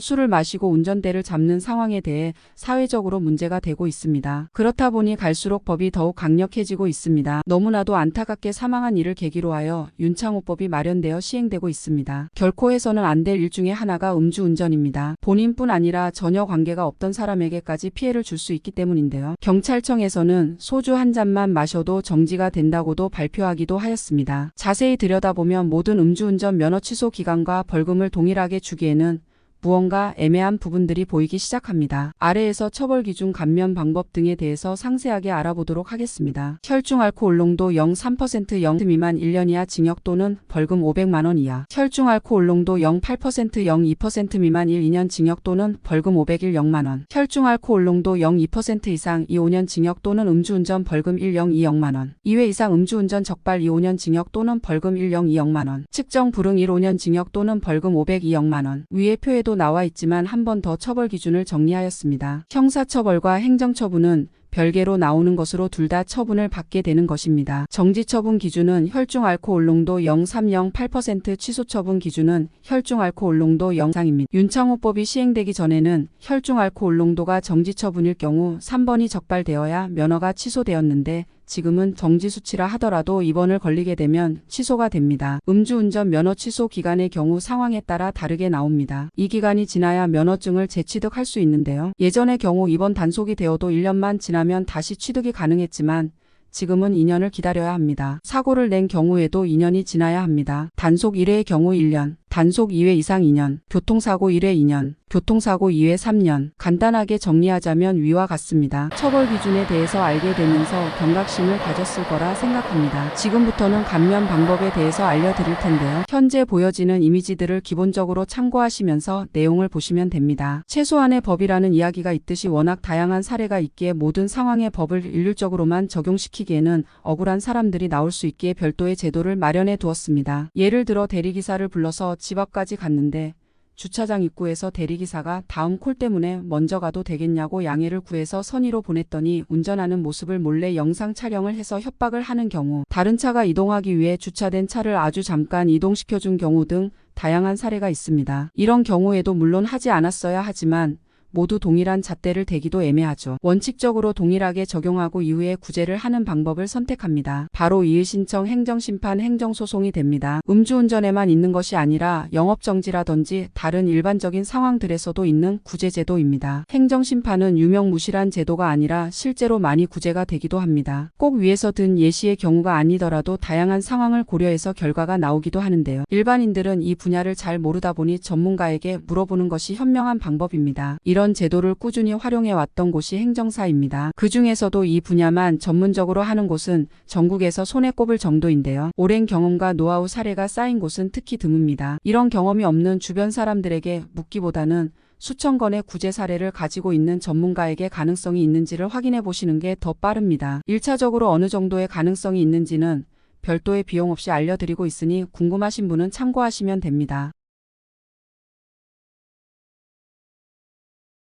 술을 마시고 운전대를 잡는 상황에 대해 사회적으로 문제가 되고 있습니다. 그렇다 보니 갈수록 법이 더욱 강력해지고 있습니다. 너무나도 안타깝게 사망한 이를 계기로 하여 윤창호법이 마련되어 시행되고 있습니다. 결코 해서는 안 될 일 중에 하나가 음주운전입니다. 본인뿐 아니라 전혀 관계가 없던 사람에게까지 피해를 줄 수 있기 때문인데요. 경찰청에서는 소주 한 잔만 마셔도 정지가 된다고도 발표하기도 하였습니다. 자세히 들여다보면 모든 음주운전 면허 취소 기간과 벌금을 동일하게 주기에는 무언가 애매한 부분들이 보이기 시작합니다. 아래에서 처벌 기준 감면 방법 등에 대해서 상세하게 알아보도록 하겠습니다. 혈중 알코올 농도 0.3% 0 미만 1년 이하 징역 또는 벌금 500만 원 이하. 혈중 알코올 농도 0.8% 0.2% 미만 1, 2년 징역 또는 벌금 500일 0만 원. 혈중 알코올 농도 0.2% 이상 2, 5년 징역 또는 음주운전 벌금 1, 0, 2, 0만 원. 2회 이상 음주운전 적발 2, 5년 징역 또는 벌금 1, 0, 2, 0만 원. 측정 불응 1, 5년 징역 또는 벌금 500, 2, 0만 원. 위의 표에도 나와 있지만 한 번 더 처벌 기준을 정리하였습니다. 형사처벌과 행정처분은 별개로 나오는 것으로 둘 다 처분을 받게 되는 것입니다. 정지처분 기준은 혈중 알코올 농도 0.308%, 취소처분 기준은 혈중 알코올 농도 0 이상입니다. 윤창호법이 시행되기 전에는 혈중 알코올 농도가 정지처분일 경우 3번이 적발되어야 면허가 취소되었는데 지금은 정지 수치라 하더라도 2번을 걸리게 되면 취소가 됩니다. 음주운전 면허 취소 기간의 경우 상황에 따라 다르게 나옵니다. 이 기간이 지나야 면허증을 재취득할 수 있는데요. 예전의 경우 2번 단속이 되어도 1년만 지나면 다시 취득이 가능했지만 지금은 2년을 기다려야 합니다. 사고를 낸 경우에도 2년이 지나야 합니다. 단속 1회의 경우 1년, 단속 2회 이상 2년, 교통사고 1회 2년, 교통사고 2회 3년. 간단하게 정리하자면 위와 같습니다. 처벌 기준에 대해서 알게 되면서 경각심을 가졌을 거라 생각합니다. 지금부터는 감면 방법에 대해서 알려드릴 텐데요. 현재 보여지는 이미지들을 기본적으로 참고하시면서 내용을 보시면 됩니다. 최소한의 법이라는 이야기가 있듯이 워낙 다양한 사례가 있기에 모든 상황의 법을 일률적으로만 적용시키기에는 억울한 사람들이 나올 수 있기에 별도의 제도를 마련해 두었습니다. 예를 들어 대리기사를 불러서 집 앞까지 갔는데 주차장 입구에서 대리기사가 다음 콜 때문에 먼저 가도 되겠냐고 양해를 구해서 선의로 보냈더니 운전하는 모습을 몰래 영상 촬영을 해서 협박을 하는 경우, 다른 차가 이동하기 위해 주차된 차를 아주 잠깐 이동시켜준 경우 등 다양한 사례가 있습니다. 이런 경우에도 물론 하지 않았어야 하지만 모두 동일한 잣대를 대기도 애매하죠. 원칙적으로 동일하게 적용하고 이후에 구제를 하는 방법을 선택합니다. 바로 이의신청, 행정심판, 행정소송이 됩니다. 음주운전에만 있는 것이 아니라 영업정지라든지 다른 일반적인 상황들에서도 있는 구제제도입니다. 행정심판은 유명무실한 제도가 아니라 실제로 많이 구제가 되기도 합니다. 꼭 위에서 든 예시의 경우가 아니더라도 다양한 상황을 고려해서 결과가 나오기도 하는데요. 일반인들은 이 분야를 잘 모르다 보니 전문가에게 물어보는 것이 현명한 방법입니다. 이런 제도를 꾸준히 활용해 왔던 곳이 행정사입니다. 그 중에서도 이 분야만 전문적으로 하는 곳은 전국에서 손에 꼽을 정도인데요. 오랜 경험과 노하우 사례가 쌓인 곳은 특히 드뭅니다. 이런 경험이 없는 주변 사람들에게 묻기보다는 수천 건의 구제 사례를 가지고 있는 전문가에게 가능성이 있는지를 확인해 보시는 게 더 빠릅니다. 1차적으로 어느 정도의 가능성이 있는지는 별도의 비용 없이 알려드리고 있으니 궁금하신 분은 참고하시면 됩니다.